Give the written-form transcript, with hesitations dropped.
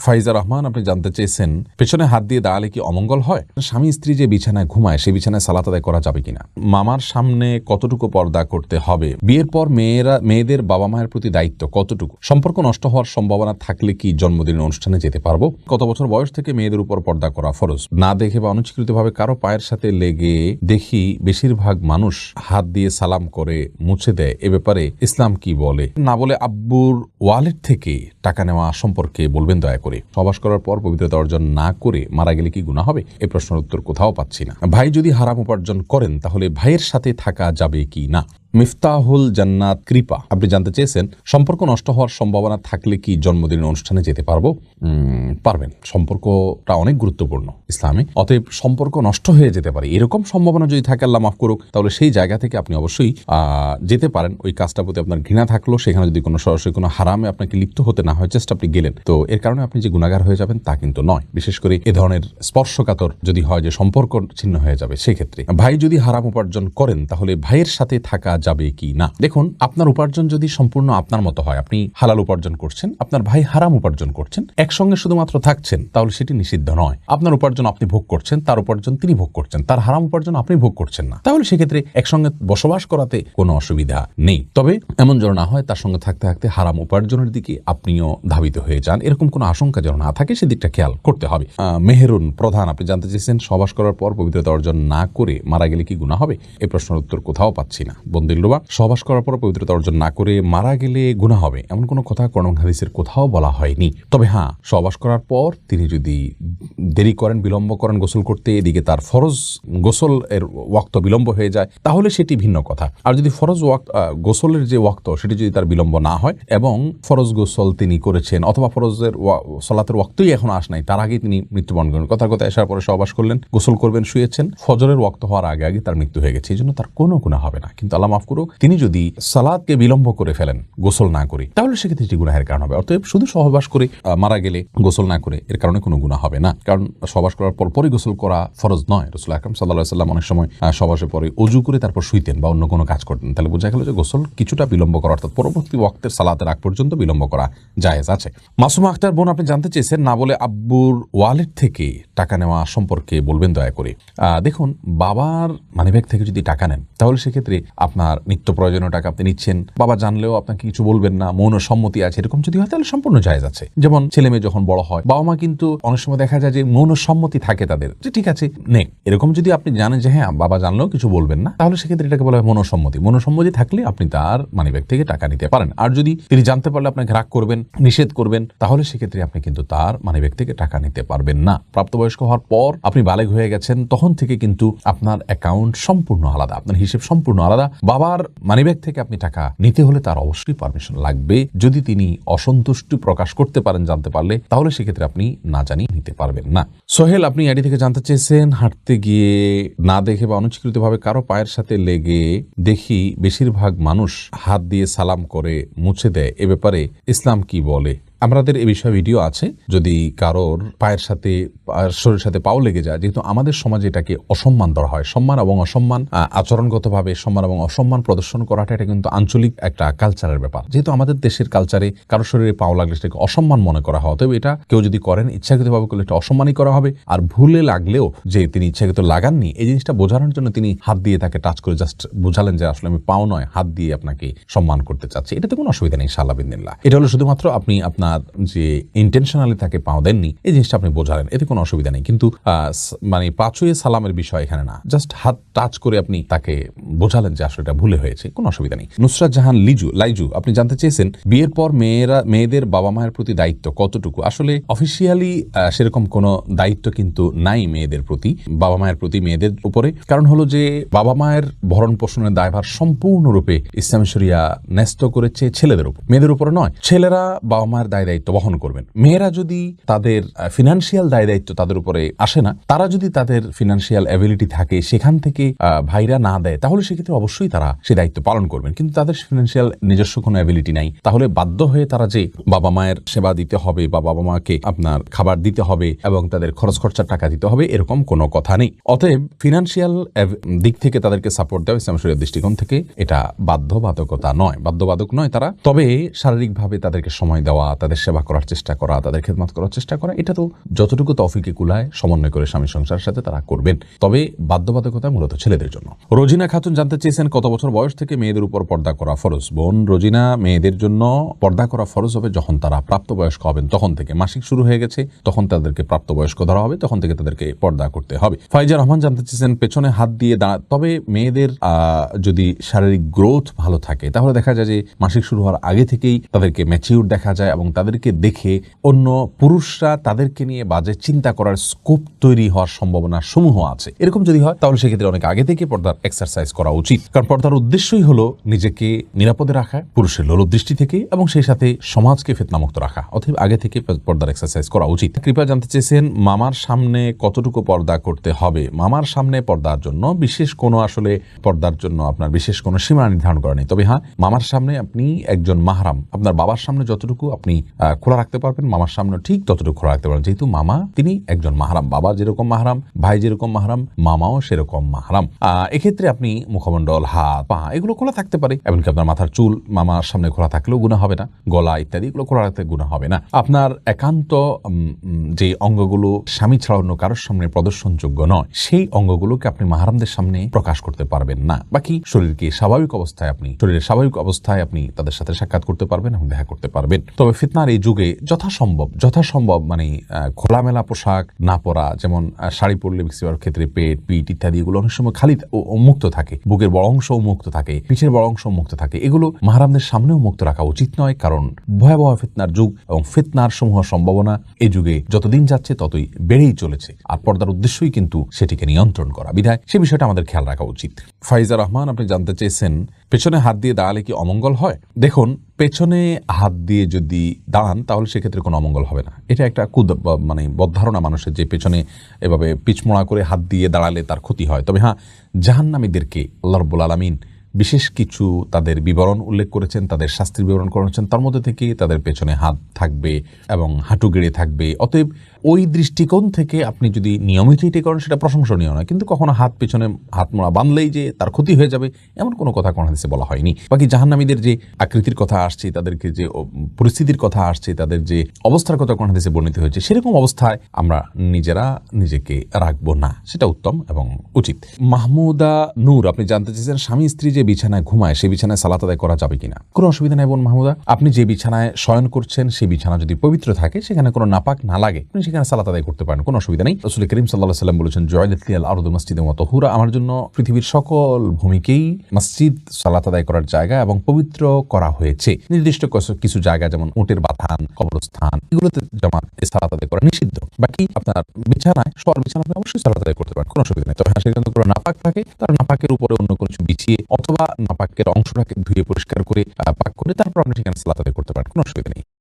ফাইজা রহমান আপনি জানতে চেয়েছেন, পেছনে হাত দিয়ে দাঁড়ালে কি অমঙ্গল হয়? স্বামী স্ত্রী যে বিছানায় ঘুমায় সেই বিছানায় সালাত আদায় করা যাবে কিনা, মামার সামনে কতটুকু পর্দা করতে হবে, বিয়ের পর মেয়েদের বাবা মায়ের প্রতি দায়িত্ব কতটুকু, সম্পর্ক নষ্ট হওয়ার সম্ভাবনা থাকলে কি জন্মদিনের অনুষ্ঠানে যেতে পারবো, কত বছর বয়স থেকে মেয়েদের উপর পর্দা করা ফরজ, না দেখে বা অনুচিতভাবে কারো পায়ের সাথে লেগে দেখি বেশিরভাগ মানুষ হাত দিয়ে সালাম করে মুছে দেয়, এ ব্যাপারে ইসলাম কি বলে, না বলে আব্বুর ওয়ালেট থেকে টাকা নেওয়া সম্পর্কে বলবেন দয়া করে, সহবাস করার পর পবিত্রতা অর্জন না করে মারা গেলে কি গুনাহ হবে? এই প্রশ্নের উত্তর কোথাও পাচ্ছি না। ভাই যদি হারাম উপার্জন করেন তাহলে ভাইয়ের সাথে থাকা যাবে কি না? মিফতাহুল জান্নাত কৃপা আপনি জানতে চেয়েছেন, সম্পর্ক নষ্ট হওয়ার সম্ভাবনা থাকলে কি জন্মদিনের অনুষ্ঠানে যেতে পারবো? পারবেন। সম্পর্কটা অনেক গুরুত্বপূর্ণ ইসলামে, অতএব সম্পর্ক নষ্ট হয়ে যেতে পারে এরকম সম্ভাবনা যদি থাকে, আল্লাহ মাফ করুক, তাহলে সেই জায়গা থেকে আপনি অবশ্যই যেতে পারেন। ওই কাজটার প্রতি আপনার ঘৃণা থাকলো, সেখানে যদি কোনো সরাসরি কোনো হারামে আপনাকে লিপ্ত হতে না হয়, জাস্ট আপনি গেলেন, তো এর কারণে আপনি যে গুনাহগার হয়ে যাবেন তা কিন্তু নয়। বিশেষ করে এ ধরনের স্পর্শকাতর যদি হয় যে সম্পর্ক ছিন্ন হয়ে যাবে, সেক্ষেত্রে ভাই যদি হারাম উপার্জন করেন তাহলে ভাইয়ের সাথে থাকা যাবে কি না? দেখুন, আপনার উপার্জন যদি সম্পূর্ণ আপনার মতো হয়, আপনি হালাল উপার্জন করছেন, আপনার ভাই হারাম উপার্জন করছেন, একসঙ্গে শুধুমাত্র থাকছেন, তাহলে সেটি নিষিদ্ধ নয়। আপনার উপার্জন আপনি ভোগ করছেন, তার উপার্জন তিনি ভোগ করছেন, তার হারাম উপার্জন আপনি ভোগ করছেন না, তাহলে সেক্ষেত্রে একসঙ্গে বসবাস করাতে কোনো অসুবিধা নেই। তবে এমন যেন না হয় তার সঙ্গে থাকতে থাকতে হারাম উপার্জনের দিকে আপনিও ধাবিত হয়ে যান, এরকম কোনো আশঙ্কা যেন না থাকে, সেদিকটা খেয়াল করতে হবে। মেহেরুন প্রধান আপনি জানতে চেয়েছেন, সহবাস করার পর পবিত্রতা অর্জন না করে মারা গেলে কি গুনাহ হবে? এই প্রশ্নের উত্তর কোথাও পাচ্ছি না। বন্দিল্লুবা, সহবাস করার পর পবিত্রতা অর্জন না করে মারা গেলে গুনাহ হবে এমন কোনো কথা কোরআন হাদিসের কোথাও বলা হয়নি। তবে হ্যাঁ, সহবাস করার পর তিনি যদি দেরি করেন, বিলম্ব করেন গোসল করতে, এদিকে তার ফরজ গোসল এর ওয়াক্ত বিলম্ব হয়ে যায়, তাহলে সেটি ভিন্ন কথা। আর যদি ফরজ গোসলের যে ওয়াক্ত সেটি যদি তার বিলম্ব না হয় এবং ফরজ গোসল তিনি করেছেন অথবা ফরজের সালাতের ওয়াক্তই এখন আস নাই, তার আগে তিনি মৃত্যুবরণ করেন, কথার কথা আসার পরে সহবাস করলেন, গোসল করবেন, শুয়েছেন, ফজরের ওয়াক্ত হওয়ার আগে আগে তার মৃত্যু হয়ে গেছে, এই জন্য তার কোনো গুনাহ হবে না। কিন্তু আল্লাহ মাফ করুক, তিনি যদি সালাতকে বিলম্ব করে ফেলেন গোসল না করে, তাহলে সেক্ষেত্রে এটি গুনাহের কারণ হবে। অতএব শুধু সহবাস করে মারা গেলে গোসল না করে এর কারণে কোনো গুনাহ হবে না, কারণ সহবাস করার পরপরই গোসল করা ফরজ নয়। রাসূল আকরাম সাল্লাল্লাহু আলাইহি ওয়াসাল্লাম অনেক সময় সহবাসের পরে ওযু করে তারপর শুইতেন বা অন্য কোনো কাজ করতেন, তাহলে বোঝা গেল যে গোসল কিছুটা বিলম্ব করা, অর্থাৎ পরবর্তী ওয়াক্তের সালাতের আগ পর্যন্ত বিলম্ব করা জায়েজ আছে। মাসুমা আক্তার বোন আপনি জানতে চেয়েছেন, না বলে আব্বুর ওয়ালেট থেকে টাকা নেওয়া সম্পর্কে বলবেন দয়া করে। দেখুন, বাবার মানিব্যাগ থেকে যদি টাকা নেন তাহলে সেক্ষেত্রে আপনার নিত্য প্রয়োজনীয় টাকা আপনি নিচ্ছেন, বাবা জানলেও আপনাকে কিছু বলবেন না, মৌন সম্মতি আছে, এরকম যদি হয় তাহলে সম্পূর্ণ জায়েজ আছে। যেমন ছেলে মেয়ে যখন বড় হয়, বাবা মা কিন্তু অনেক সময় দেখা যায় যে মৌন সম্মতি থাকে তাদের, যে ঠিক আছে নে, এরকম যদি আপনি জানেন যে হ্যাঁ বাবা জানলেও কিছু বলবেন না, তাহলে সেক্ষেত্রে এটাকে বলা হয় মৌনসম্মতি। মৌনসম্মতি থাকলে আপনি তার মানিব্যাগ থেকে টাকা নিতে পারেন। আর যদি তিনি জানতে পারলে আপনাকে রাগ করবেন, নিষেধ করবেন, তাহলে সেক্ষেত্রে আপনি কিন্তু তার মানিব্যাগ থেকে টাকা নিতে পারবেন না। প্রাপ্তবয়স্ক হওয়ার পর আপনি বালেগ হয়ে গেছেন, তখন থেকে কিন্তু আপনার অ্যাকাউন্ট সম্পূর্ণ আলাদা, আপনার হিসেব সম্পূর্ণ আলাদা। বাবার মানিব্যাগ থেকে আপনি টাকা নিতে হলে তার অবশ্যই পারমিশন লাগবে। যদি তিনি অসন্তুষ্টি প্রকাশ করতে পারেন জানতে পারলে, তাহলে সেক্ষেত্রে আপনি না জানিয়ে নিতে পারবেন না। সোহেল আপনি আইডি থেকে জানতে চেয়েছেন, হাঁটতে গিয়ে না দেখে বা অনুচিতভাবে কারো পায়ের সাথে লেগে দেখি বেশিরভাগ মানুষ হাত দিয়ে সালাম করে মুছে দেয়, এ ব্যাপারে ইসলাম কি বলে? আমাদের এ বিষয়ে ভিডিও আছে, যদি কারোর পায়ের সাথে শরীরের সাথে পাও লেগে যায়, যেহেতু আমাদের সমাজে এটাকে অসম্মান ধরা হয়। সম্মান এবং অসম্মান, আচরণগতভাবে সম্মান এবং অসম্মান প্রদর্শন করাটা এটা কিন্তু আঞ্চলিক একটা কালচারের ব্যাপার। যেহেতু আমাদের দেশের কালচারে কারো শরীরে পাও লাগলে সেটাকে অসম্মান মনে করা হয়, তবে এটা কেউ যদি করেন ইচ্ছাকৃতভাবে করলে এটা অসম্মানই করা হবে। আর ভুলে লাগলেও যে তিনি ইচ্ছাকৃত লাগাননি, এই জিনিসটা বোঝানোর জন্য তিনি হাত দিয়ে তাকে টাচ করে জাস্ট বোঝালেন যে আসলে আমি পাও নয়, হাত দিয়ে আপনাকে সম্মান করতে চাচ্ছি, এটাতে কোনো অসুবিধা নেই ইনশাআল্লাহ বিদিনিল্লাহ। এটা হলো শুধুমাত্র আপনি আপনার যে ইন্টেনশনালি তাকে পাও দেননি, এই জিনিসটা আপনি বোঝালেন, এতে কোনো অসুবিধা নেই। কিন্তু মানে পাঁচুয়ে সালামের বিষয় এখানে না, জাস্ট হাত টাচ করে আপনি তাকে বোঝালেন যে আসলে এটা ভুলে হয়েছে, কোনো অসুবিধা নেই। নুসরাত জাহান লাইজু আপনি জানতে চেয়েছেন, বিয়ের পর মেয়েদের বাবা মায়ের প্রতি দায়িত্ব কতটুকু? আসলে অফিসিয়ালি সেরকম কোনো দায়িত্ব কিন্তু নাই মেয়েদের প্রতি, বাবা মায়ের প্রতি মেয়েদের উপরে। কারণ হলো যে বাবা মায়ের ভরণ পোষণের দায়ভার সম্পূর্ণরূপে ইসলাম শরিয়া ন্যস্ত করেছে ছেলেদের উপর, মেয়েদের উপরে নয়। ছেলেরা বাবা মায়ের দায় দায়িত্ব বহন করবেন। মেয়েরা যদি তাদের ফিনান্সিয়াল দায় দায়িত্ব তাদের উপরে আসে না, তারা যদি তাদের ফিনান্সিয়াল অ্যাবিলিটি থাকে সেখান থেকে ভাইরা না দেয়, তাহলে সেক্ষেত্রে অবশ্যই তারা সে দায়িত্ব পালন করবেন। কিন্তু তাদের ফিনান্সিয়াল নিজস্ব কোনো অ্যাবিলিটি নাই, তাহলে বাধ্য হয়ে তারা যে বাবা মায়ের সেবা দিতে হবে বা বাবা মাকে আপনার খাবার দিতে হবে এবং তাদের খরচ খরচার টাকা দিতে হবে, এরকম কোনো কথা নেই। অতএব ফিনান্সিয়াল দিক থেকে তাদেরকে সাপোর্ট দেওয়া ইসলাম শরীয়তের দৃষ্টিকোণ থেকে এটা বাধ্যবাধকতা নয়, বাধ্যবাধক নয় তারা। তবে শারীরিকভাবে তাদেরকে সময় দেওয়া, তাদের তাদের সেবা করার চেষ্টা করা, তাদের খেদমত করার চেষ্টা করা, এটা তো যতটুকু তৌফিকে কুলায় সমন্বয় করে স্বামী সংসারের সাথে তারা করবেন। তবে বাধ্যবাধকতা মূলত ছেলেদের জন্য। রোজিনা খাতুন জানতে চেয়েছেন কত বছর বয়স থেকে মেয়েদের উপর পর্দা করা ফরজ। বোন রোজিনা, মেয়েদের জন্য পর্দা করা ফরজ হবে যখন তারা প্রাপ্তবয়স্ক হবেন, তখন থেকে। মাসিক শুরু হয়ে গেছে তখন তাদেরকে প্রাপ্তবয়স্ক ধরা হবে, তখন থেকে তাদেরকে পর্দা করতে হবে। ফাইজা রহমান জানতে চেয়েছেন পেছনে হাত দিয়ে তবে মেয়েদের যদি শারীরিক গ্রোথ ভালো থাকে তাহলে দেখা যায় যে মাসিক শুরু হওয়ার আগে থেকেই তাদেরকে ম্যাচিউর দেখা যায় এবং তাদেরকে দেখে অন্য পুরুষরা তাদেরকে নিয়ে বাজে চিন্তা করার স্কোপ তৈরি হওয়ার সম্ভাবনা সমূহ আছে। এরকম যদি হয় তাহলে সেক্ষেত্রে অনেক আগে থেকে পর্দার এক্সারসাইজ করা উচিত, কারণ পর্দার উদ্দেশ্যই হলো নিজেকে নিরাপদে রাখা পুরুষের লোলদৃষ্টি থেকে এবং সেই সাথে সমাজকে ফিতনামুক্ত রাখা। অতএব আগে থেকে পর্দার এক্সারসাইজ করা উচিত। কৃপা জানতে চেয়েছেন মামার সামনে কতটুকু পর্দা করতে হবে। মামার সামনে পর্দার জন্য বিশেষ কোনো আসলে পর্দার জন্য আপনার বিশেষ কোনো সীমানা নির্ধারণ করা নেই। তবে হ্যাঁ, মামার সামনে আপনি একজন মাহরাম, আপনার বাবার সামনে যতটুকু আপনি খোলা রাখতে পারবেন মামার সামনে ঠিক ততটুকু খোলা রাখতে পারবেন, যেহেতু মামা তিনি একজন মাহরাম। বাবা যেরকম মাহরাম, ভাই যেরকম মাহরাম, মামাও সেরকম মাহরাম। এক্ষেত্রে আপনি মুখমণ্ডল, হাত, পা এগুলো খোলা থাকতে পারে, এমনকি আপনার মাথার চুল মামার সামনে খোলা থাকলেও গুনাহ হবে না, গলা ইত্যাদি এগুলো খোলা রাখতে গুনাহ হবে না। আপনার একান্ত যে অঙ্গগুলো স্বামী ছাড়া অন্য কারোর সামনে প্রদর্শনযোগ্য নয় সেই অঙ্গগুলোকে আপনি মাহরামদের সামনে প্রকাশ করতে পারবেন না। বাকি শরীরের স্বাভাবিক অবস্থায় আপনি তাদের সাথে সাক্ষাৎ করতে পারবেন এবং দেখা করতে পারবেন। তবে ফিতনার এই যুগে যথাসম্ভব মানে খোলামেলা পোশাক না পরা, যেমন শাড়ি পরলে ম্যাক্সিমাম ক্ষেত্রে পেট, পিঠ ইত্যাদি এগুলো অনেক সময় খালি মুক্ত থাকে, বুকের বড় অংশ মুক্ত থাকে, পিঠের বড় অংশ মুক্ত থাকে, এগুলো মাহরামদের সামনেও মুক্ত রাখা উচিত নয়, কারণ ভয়াবহ ফিতনার যুগ এবং ফিতনার সমূহ সম্ভাবনা এই যুগে যতদিন যাচ্ছে ততই বেড়েই চলেছে। আর পর্দার উদ্দেশ্যই কিন্তু সেটিকে নিয়ন্ত্রণ করা, বিধায় সে বিষয়টা আমাদের খেয়াল রাখা উচিত। ফাইজা রহমান আপনি জানতে চেয়েছেন পেছনে হাত দিয়ে দাঁড়ালে কি অমঙ্গল হয়। দেখুন, পেছনে হাত দিয়ে যদি দাঁড়ান তাহলে সেক্ষেত্রে কোনো অমঙ্গল হবে না। এটা একটা মানে বদধারণা মানুষের, যে পেছনে এভাবে পিছমোড়া করে হাত দিয়ে দাঁড়ালে তার ক্ষতি হয়। তবে হ্যাঁ, জাহান্নামীদেরকে আল্লাহ রাব্বুল আলামিন বিশেষ কিছু তাদের বিবরণ উল্লেখ করেছেন, তাদের শাস্তির বিবরণ করেছেন, তার মধ্যে থেকে তাদের পেছনে হাত থাকবে এবং হাঁটু গেড়ে থাকবে। অতএব ওই দৃষ্টিকোণ থেকে আপনি যদি নিয়মিত এটি করেন সেটা প্রশংসনীয় নয়, কিন্তু কখনো হাত পেছনে হাত মোড়া বাঁধলেই যে তার ক্ষতি হয়ে যাবে এমন কোনো কথা কোন হাদিসে বলা হয়নি। বাকি জাহান্নামীদের যে আকৃতির কথা আসছে, তাদেরকে যে পরিস্থিতির কথা আসছে, তাদের যে অবস্থার কথা কোন হাদিসে বর্ণিত হয়েছে, সেরকম অবস্থায় আমরা নিজেরা নিজেকে রাখবো না, সেটা উত্তম এবং উচিত। মাহমুদা নূর আপনি জানতে চেয়েছেন স্বামী স্ত্রী যে বিছানায় ঘুমায় সেই বিছানায় সালাত আদায় করা যাবে কিনা। কোনো অসুবিধা নেই বোন মাহমুদা, আপনি যে বিছানায় শয়ন করছেন সেই বিছানা যদি পবিত্র থাকে, সেখানে কোনো নাপাক না লাগে, আপনি সেখানে সালাত আদায় করতে পারেন, কোনো অসুবিধা নেই। রাসূল করিম সাল্লাল্লাহু আলাইহি ওয়াসাল্লাম বলেছেন, জুইলাত লিয়াল আরদু মাসজিদান ওয়া তাহুরা, আমার জন্য পৃথিবীর সকল ভূমিকেই মসজিদ সালাত আদায় করার জায়গা এবং পবিত্র করা হয়েছে। নির্দিষ্ট কিছু জায়গা যেমন উটের বাথান, কবরস্থান, এগুলোতে জামাত সালাত আদায় করা নিষিদ্ধ। বাকি আপনার বিছানায় শোয়ার বিছানা আপনি অবশ্যই সালাত আদায় করতে পারেন, কোনো অসুবিধা নেই। তবে সেখানে কোনো নাপাক থাকে তার নাপাকের উপরে অন্য কিছু বিছিয়ে অথবা নাপাকের অংশটাকে ধুয়ে পরিষ্কার করে পাক করে তারপর আপনি সেখানে সালাত আদায় করতে পারেন, কোনো অসুবিধা নেই।